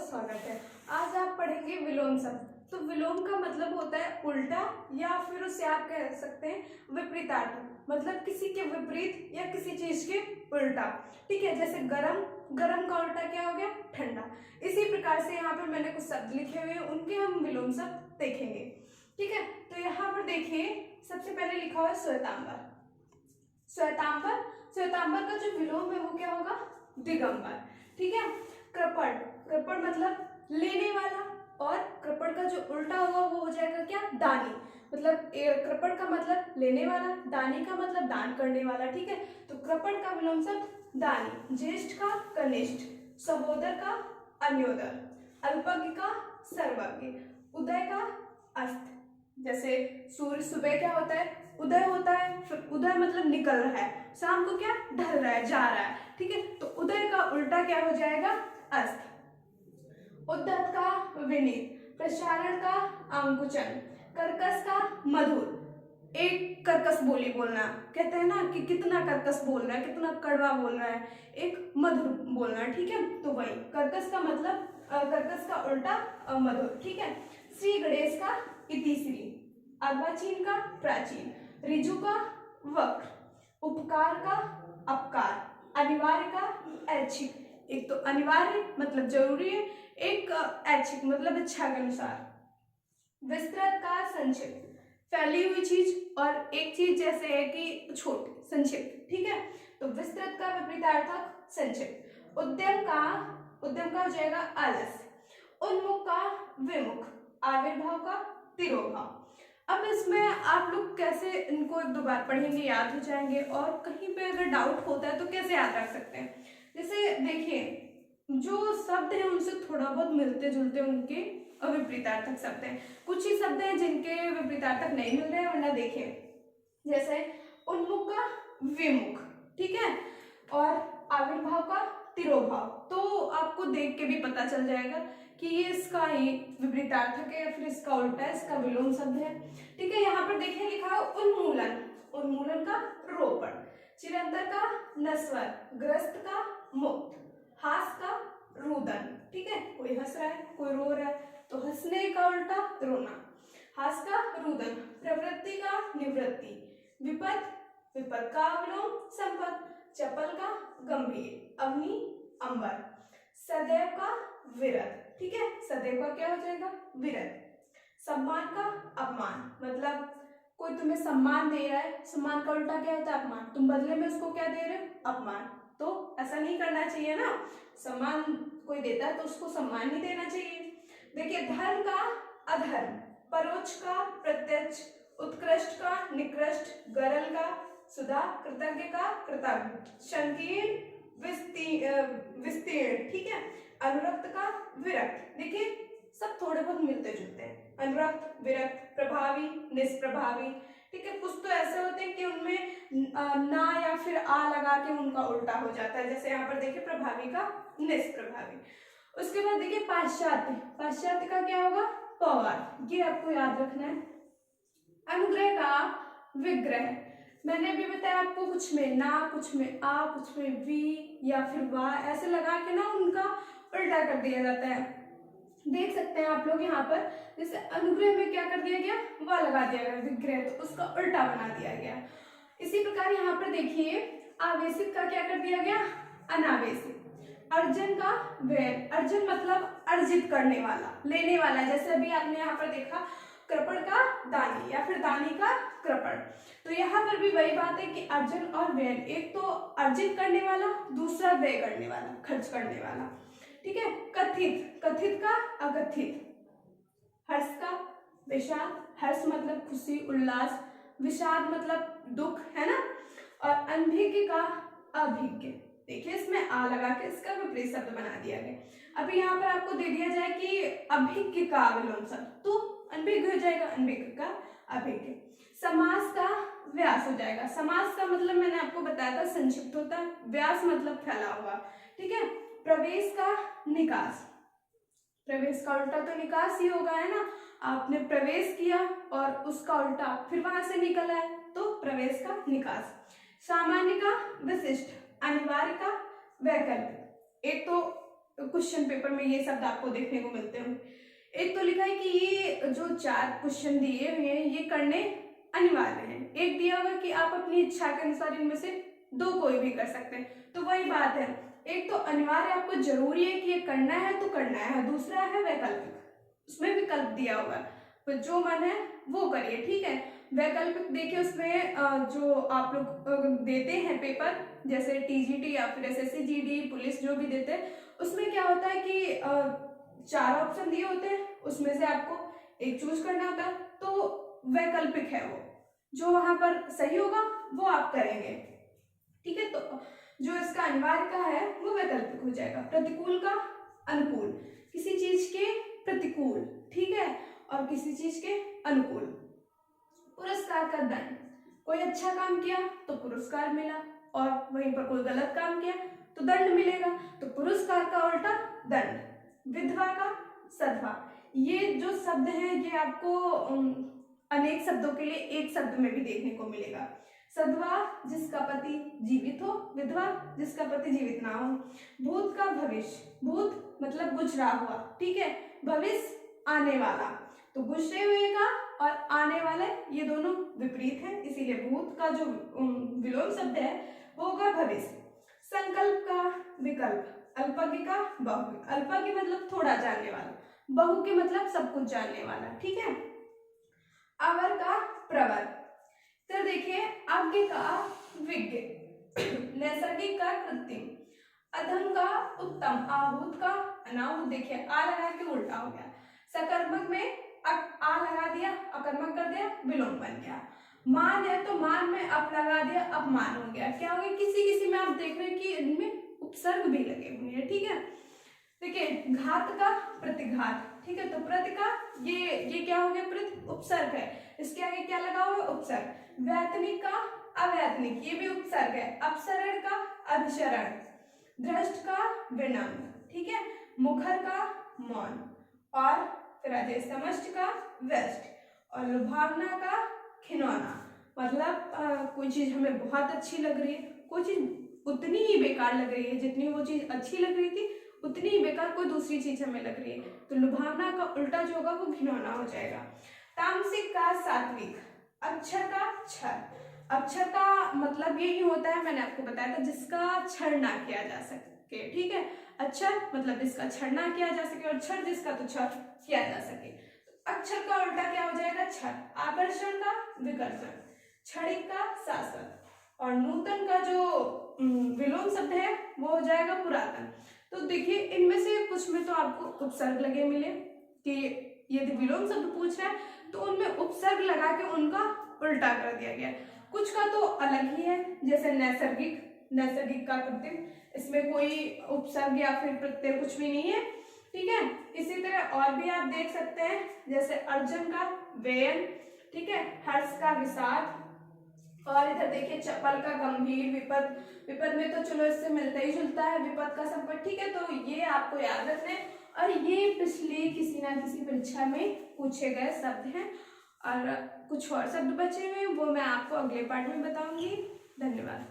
स्वागत है। आज आप पढ़ेंगे विलोम शब्द। तो विलोम का मतलब होता है उल्टा, या फिर उसे आप कह सकते हैं विपरीतार्थक, मतलब किसी के विपरीत या किसी चीज के उल्टा। ठीक है, जैसे गरम, गरम का उल्टा क्या हो गया? ठंडा। इसी प्रकार से यहाँ पर मैंने कुछ शब्द लिखे हुए हैं, उनके हम विलोम शब्द देखेंगे। ठीक है, तो यहाँ पर देखिए, सबसे पहले लिखा हुआ है श्वेतांबर। श्वेतांबर, श्वेतांबर का जो विलोम है वो क्या होगा? दिगंबर। ठीक है, कृपण, कृपण मतलब लेने वाला, और कृपण का जो उल्टा होगा वो हो जाएगा क्या? दानी। मतलब कृपण का मतलब लेने वाला, दानी का मतलब दान करने वाला। ठीक है, तो कृपण का विलोम शब्द दानी। ज्येष्ठ का कनिष्ठ, सहोदर का अन्योदर, अल्पज्ञ का सर्वज्ञ, उदय का अस्त। जैसे सूर्य सुबह क्या होता है? उदय होता है, फिर उदय मतलब निकल रहा है, शाम को क्या? ढल रहा है, जा रहा है। ठीक है, तो उदय का उल्टा क्या हो जाएगा? अस्त। उद्धत का विनीत, प्रसारण का अंकुचन, कर्कश का मधुर। एक कर्कश बोली बोलना, कहते हैं ना कि कितना कर्कश बोल रहा है, कितना कड़वा बोल रहा है, एक मधुर बोलना। ठीक है, तो वही कर्कश का मतलब कर्कश का उल्टा मधुर। ठीक है, श्री गणेश का इतिश्री, अर्वाचीन का प्राचीन, ऋजु का वक्र, उपकार का अपकार, अनिवार्य का ऐच्छिक। एक तो अनिवार्य मतलब जरूरी है, एक ऐच्छिक मतलब इच्छा के अनुसार। विस्तृत का संक्षिप्त, फैली हुई चीज, और एक चीज जैसे है कि छोटी, संक्षिप्त। ठीक है, तो विस्तृत का विपरीतार्थक संक्षिप्त। उद्यम का हो जाएगा आलस्य। उन्मुख का विमुख, आविर्भाव का तिरोभाव। अब इसमें आप लोग कैसे इनको एक दो बार पढ़ेंगे, याद हो जाएंगे, और कहीं पे अगर डाउट होता है तो कैसे याद रख सकते हैं? जैसे देखिए, जो शब्द हैं उनसे थोड़ा बहुत मिलते जुलते उनके विपरीतार्थक शब्द हैं। कुछ ही शब्द हैं जिनके विपरीतार्थक नहीं मिल रहे हैं, वरना देखिए, जैसे उन्मुख का विमुख, ठीक है, और आविर्भाव का तिरोभाव। तो आपको देख के भी पता चल जाएगा कि ये इसका ही विपरीतार्थक है या फिर इसका उल्टा है, इसका विलोम शब्द है। ठीक है, यहाँ पर देखिए लिखा है उन्मूलन, उन्मूलन का रोपण, चिरंतर का नस्वर, ग्रस्त का मुक्त, हास का रुदन। ठीक है, कोई हंस रहा है, कोई रो रहा है, तो हंसने का उल्टा रोना, हास का रुदन, प्रवृत्ति का निवृत्ति, विपद, विपद का विलोम संपद, चपल का गंभीर, अग्नि अंबर, सदैव का विरत। ठीक है, सदैव का क्या हो जाएगा? विरत। सम्मान का अपमान, मतलब कोई तुम्हें सम्मान दे रहा है, सम्मान का उल्टा क्या होता है? अपमान। तुम बदले में उसको क्या दे रहे हो? अपमान। तो ऐसा नहीं करना चाहिए ना, सम्मान कोई देता है तो उसको सम्मान ही देना चाहिए। देखिए, धर्म का अधर्म, परोक्ष का प्रत्यक्ष, उत्कृष्ट का निकृष्ट, गरल का सुधा, कृतज्ञ का कृतज्ञ, संकीर्ण विस्तीर्ण। ठीक है, अनुरक्त का विरक्त। देखिए, सब थोड़े बहुत मिलते जुलते हैं, अनुरक्त, विरक्त, प्रभावी, निष्प्रभावी। ठीक है, कुछ तो ऐसे होते हैं कि उनमें ना या फिर आ लगा के उनका उल्टा हो जाता है, जैसे यहाँ पर देखिए प्रभावी का निष्प्रभावी। उसके बाद देखिए पाश्चात्य, पाश्चात्य का क्या होगा? पवार, ये आपको याद रखना है। अनुग्रह का विग्रह, मैंने भी बताया आपको, कुछ में ना, कुछ में आ, कुछ में वी या फिर वाह, ऐसे लगा के ना उनका उल्टा कर दिया जाता है। देख सकते हैं आप लोग यहाँ पर, जैसे अनुग्रह में क्या कर दिया गया? वाह लगा दिया गया, विग्रह तो उसका उल्टा बना दिया गया। इसी प्रकार यहाँ पर देखिए, आवेशित का क्या कर दिया गया? अनावेशित। अर्जन का व्यय, अर्जन मतलब अर्जित करने वाला, लेने वाला। जैसे अभी आपने यहाँ पर देखा, कृपण का दानी या फिर दानी का कृपण। तो यहाँ पर भी वही बात है कि अर्जन और व्यय, एक तो अर्जित करने वाला, दूसरा व्यय करने वाला, खर्च करने वाला। ठीक है, कथित, कथित का अकथित, हर्ष का विषाद, हर्ष मतलब खुशी उल्लास, विषाद मतलब दुख, है ना, और अनभिज्ञ का अभिज्ञ। देखिए, इसमें आ लगा के इसका विपरीत शब्द बना दिया गया। अभी यहाँ पर आपको दे दिया जाए कि अभिज्ञ का विलोम शब्द, तो अनभिज्ञ हो जाएगा, अनभिज्ञ का अभिज्ञ। समास का व्यास हो जाएगा। समास का मतलब मैंने आपको बताया था संक्षिप्त होता है, व्यास मतलब फैला हुआ। ठीक है, प्रवेश का निकास, प्रवेश का उल्टा तो निकास ही होगा, है ना। आपने प्रवेश किया और उसका उल्टा फिर वहां से निकला है, तो प्रवेश का निकास। सामान्य का विशिष्ट, अनिवार्य का वैकल्पिक। एक तो क्वेश्चन पेपर में ये शब्द आपको देखने को मिलते होंगे। एक तो लिखा है कि ये जो 4 क्वेश्चन दिए हुए हैं ये करने अनिवार्य हैं। एक दिया होगा कि आप अपनी इच्छा के अनुसार इनमें से 2 कोई भी कर सकते हैं। तो वही बात है, एक तो अनिवार्य आपको जरूरी है कि ये करना है तो करना है, दूसरा है वैकल्पिक, उसमें विकल्प दिया हुआ है, तो जो मन है वो करिए, ठीक है। वैकल्पिक देखिए उसमें जो आप लोग देते हैं पेपर, जैसे टीजीटी या फिर एसएससी जीडी पुलिस जो भी देते हैं, उसमें क्या होता है कि 4 ऑप्शन दिए होते हैं, उसमें से आपको एक चूज करना होता है, तो वैकल्पिक है वो, जो वहां पर सही होगा वो आप करेंगे, ठीक है। तो जो इसका अनिवार्य का है वो वैकल्पिक हो जाएगा। प्रतिकूल का अनुकूल, किसी चीज के प्रतिकूल, ठीक है, और किसी चीज के अनुकूल। पुरस्कार का दंड, कोई अच्छा काम किया तो पुरस्कार मिला, और वहीं पर कोई गलत काम किया तो दंड मिलेगा, तो पुरस्कार का उल्टा दंड। विधवा का सधवा, ये जो शब्द है ये आपको अनेक शब्दों के लिए एक शब्द में भी देखने को मिलेगा। सधवा जिसका पति जीवित हो, विधवा जिसका पति जीवित ना हो। भूत का भविष्य, भूत मतलब गुजरा हुआ, ठीक है, भविष्य आने वाला, तो गुजरे हुए का और आने वाले ये दोनों विपरीत हैं, इसीलिए भूत का जो विलोम शब्द है वो होगा भविष्य। संकल्प का विकल्प, अल्पज्ञ का बहु, अल्पज्ञ मतलब थोड़ा जानने वाला, बहु के मतलब सब कुछ जानने वाला, ठीक है। अवर का प्रवर, तो देखिए आज्ञ का विज्ञ, नैसर्गिक का कृत्रिम, अधम का उत्तम, आहूत का अनाहूत, देखिए आ लगा के उल्टा हो गया। सकर्मक में आ लगा दिया, अकर्मक कर दिया, विलोम बन गया। मान है तो मान में अप लगा दिया, अपमान हो गया। क्या हो गया, किसी किसी में आप देख रहे हैं कि इनमें उपसर्ग भी लगे हुए हैं, ठीक है। देखिए घात का प्रतिघात, ठीक है, तो प्रति का ये क्या हो गया, प्रति उपसर्ग है, इसके आगे क्या लगा हुआ है, उपसर्ग। वैतनिक का अवैतनिक, ये भी उपसर्ग है। अपसरण का अभिसरण, दृष्ट का विनम्र, ठीक है, मुखर का मौन, और फिर समष्ट का वेस्ट, और लुभावना का खिलौना, मतलब कोई चीज हमें बहुत अच्छी लग रही है, कोई चीज उतनी ही बेकार लग रही है जितनी वो चीज अच्छी लग रही थी, उतनी ही बेकार कोई दूसरी चीज हमें लग रही है, तो लुभावना का उल्टा जो होगा वो घिनौना हो जाएगा। तामसिक का सात्विक, अक्षर का क्षर, अक्षर का मतलब यही होता है, मैंने आपको बताया था, जिसका क्षर ना किया जा सके, ठीक है। अक्षर मतलब जिसका क्षर ना किया जा सके, और क्षर जिसका तो क्षर किया जा सके। तो अक्षर का उल्टा क्या हो जाएगा, क्षर। आकर्षण का विकर्षण, क्षणिक का शाश्वत, और नूतन का जो विलोम शब्द है वो हो जाएगा पुरातन। तो देखिए इनमें से कुछ में तो आपको उपसर्ग लगे मिले कि यदि विलोम शब्द पूछ रहा है तो उनमें उपसर्ग लगा के उनका उल्टा कर दिया गया। कुछ का तो अलग ही है, जैसे नैसर्गिक, नैसर्गिक का कृत्रिम, इसमें कोई उपसर्ग या फिर प्रत्यय कुछ भी नहीं है, ठीक है। इसी तरह और भी आप देख सकते हैं, जैसे अर्जुन का व्ययन, ठीक है, हर्ष का विषाद, और इधर देखिए चपल का गंभीर, विपद, विपद में तो चलो इससे मिलता ही जुलता है, विपद का संकट, ठीक है। तो ये आपको याद रखना है, और ये पिछली किसी ना किसी परीक्षा में पूछे गए शब्द हैं, और कुछ और शब्द बचे हुए वो मैं आपको अगले पार्ट में बताऊंगी। धन्यवाद।